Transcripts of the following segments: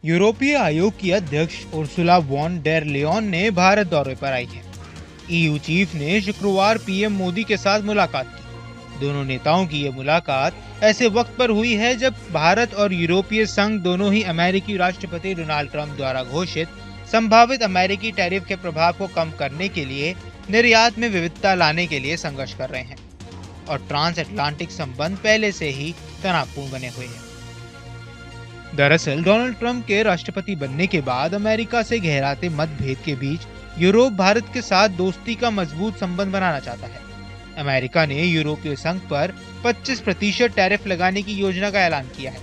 यूरोपीय आयोग की अध्यक्ष उर्सुला वॉन डेर लेयन ने भारत दौरे पर आई हैं। ईयू चीफ ने शुक्रवार पीएम मोदी के साथ मुलाकात की। दोनों नेताओं की यह मुलाकात ऐसे वक्त पर हुई है जब भारत और यूरोपीय संघ दोनों ही अमेरिकी राष्ट्रपति डोनाल्ड ट्रंप द्वारा घोषित संभावित अमेरिकी टैरिफ के प्रभाव को कम करने के लिए निर्यात में विविधता लाने के लिए संघर्ष कर रहे हैं और ट्रांस अटलांटिक संबंध पहले से ही तनावपूर्ण बने हुए हैं। दरअसल डोनाल्ड ट्रंप के राष्ट्रपति बनने के बाद अमेरिका से गहराते मतभेद के बीच यूरोप भारत के साथ दोस्ती का मजबूत संबंध बनाना चाहता है। अमेरिका ने यूरोपीय संघ पर 25% टैरिफ लगाने की योजना का ऐलान किया है।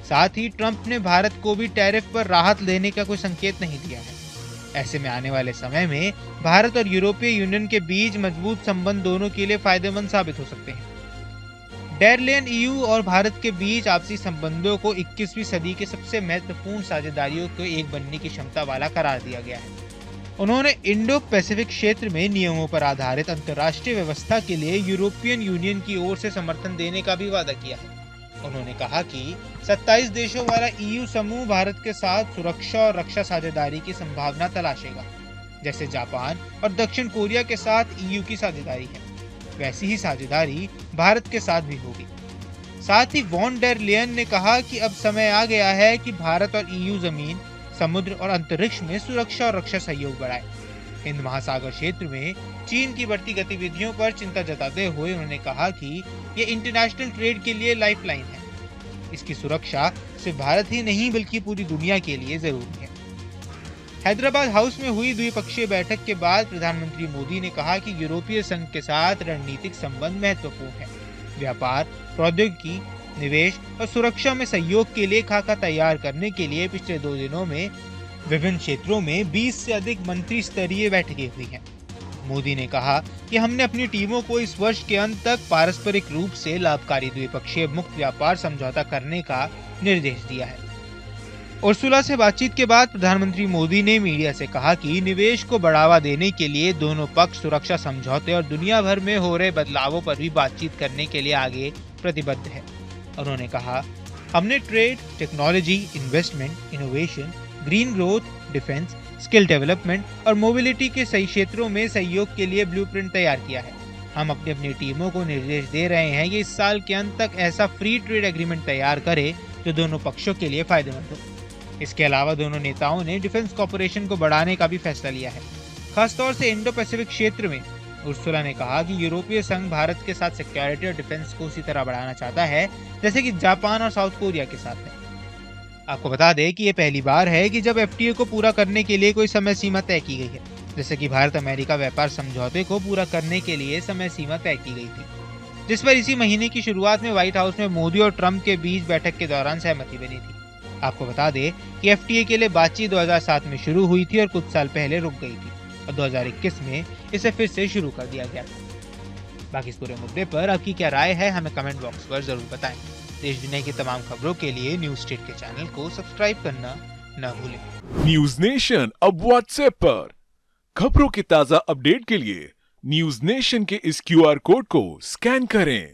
साथ ही ट्रंप ने भारत को भी टैरिफ पर राहत देने का कोई संकेत नहीं दिया है। ऐसे में आने वाले समय में भारत और यूरोपीय यूनियन के बीच मजबूत संबंध दोनों के लिए फायदेमंद साबित हो सकते हैं। डेर लेयन ईयू और भारत के बीच आपसी संबंधों को 21वीं सदी के सबसे महत्वपूर्ण साझेदारियों के एक बनने की क्षमता वाला करार दिया गया है। उन्होंने इंडो पैसिफिक क्षेत्र में नियमों पर आधारित अंतर्राष्ट्रीय व्यवस्था के लिए यूरोपियन यूनियन की ओर से समर्थन देने का भी वादा किया है। उन्होंने कहा कि 27 देशों वाला ईयू समूह भारत के साथ सुरक्षा और रक्षा साझेदारी की संभावना तलाशेगा। जैसे जापान और दक्षिण कोरिया के साथ ईयू की साझेदारी है, वैसी ही साझेदारी भारत के साथ भी होगी। साथ ही वॉन डेर लेयन ने कहा कि अब समय आ गया है कि भारत और ईयू जमीन, समुद्र और अंतरिक्ष में सुरक्षा और रक्षा सहयोग बढ़ाए। हिंद महासागर क्षेत्र में चीन की बढ़ती गतिविधियों पर चिंता जताते हुए उन्होंने कहा कि ये इंटरनेशनल ट्रेड के लिए लाइफलाइन है। इसकी सुरक्षा सिर्फ भारत ही नहीं बल्कि पूरी दुनिया के लिए जरूरी है। हैदराबाद हाउस में हुई द्विपक्षीय बैठक के बाद प्रधानमंत्री मोदी ने कहा कि यूरोपीय संघ के साथ रणनीतिक संबंध महत्वपूर्ण है। व्यापार, प्रौद्योगिकी, निवेश और सुरक्षा में सहयोग के लिए खाका तैयार करने के लिए पिछले 2 दिनों में विभिन्न क्षेत्रों में 20 से अधिक मंत्री स्तरीय बैठकें हुई हैं। मोदी ने कहा कि हमने अपनी टीमों को इस वर्ष के अंत तक पारस्परिक रूप से लाभकारी द्विपक्षीय मुक्त व्यापार समझौता करने का निर्देश दिया है। उर्सुला से बातचीत के बाद प्रधानमंत्री मोदी ने मीडिया से कहा कि निवेश को बढ़ावा देने के लिए दोनों पक्ष सुरक्षा समझौते और दुनिया भर में हो रहे बदलावों पर भी बातचीत करने के लिए आगे प्रतिबद्ध है। उन्होंने कहा, हमने trade, technology, investment, innovation, green growth, defence, skill development और मोबिलिटी के सही क्षेत्रों में सहयोग के लिए ब्लूप्रिंट तैयार किया है। हम अपनी टीमों को निर्देश दे रहे हैं कि इस साल के अंत तक ऐसा फ्री ट्रेड एग्रीमेंट तैयार करें जो दोनों पक्षों के लिए फायदेमंद हो। इसके अलावा दोनों नेताओं ने डिफेंस कॉर्पोरेशन को बढ़ाने का भी फैसला लिया है, खासतौर से इंडो पैसिफिक क्षेत्र में। उर्सुला ने कहा कि यूरोपीय संघ भारत के साथ सिक्योरिटी और डिफेंस को उसी तरह बढ़ाना चाहता है जैसे कि जापान और साउथ कोरिया के साथ है। आपको बता दें कि ये पहली बार है कि जब एफटीए को पूरा करने के लिए कोई समय सीमा तय की गई है, जैसे कि भारत अमेरिका व्यापार समझौते को पूरा करने के लिए समय सीमा तय की गई थी, जिस पर इसी महीने की शुरुआत में व्हाइट हाउस में मोदी और ट्रंप के बीच बैठक के दौरान सहमति बनी थी। आपको बता दें कि एफटीए के लिए बातचीत 2007 में शुरू हुई थी और कुछ साल पहले रुक गई थी और 2021 में इसे फिर से शुरू कर दिया गया था। बाकी इस पूरे मुद्दे पर आपकी क्या राय है, हमें कमेंट बॉक्स पर जरूर बताएं। देश दुनिया की तमाम खबरों के लिए न्यूज स्टेट के चैनल को सब्सक्राइब करना न भूलें। न्यूज नेशन अब व्हाट्सएप पर खबरों के ताजा अपडेट के लिए न्यूज नेशन के इस क्यूआर कोड को स्कैन करें।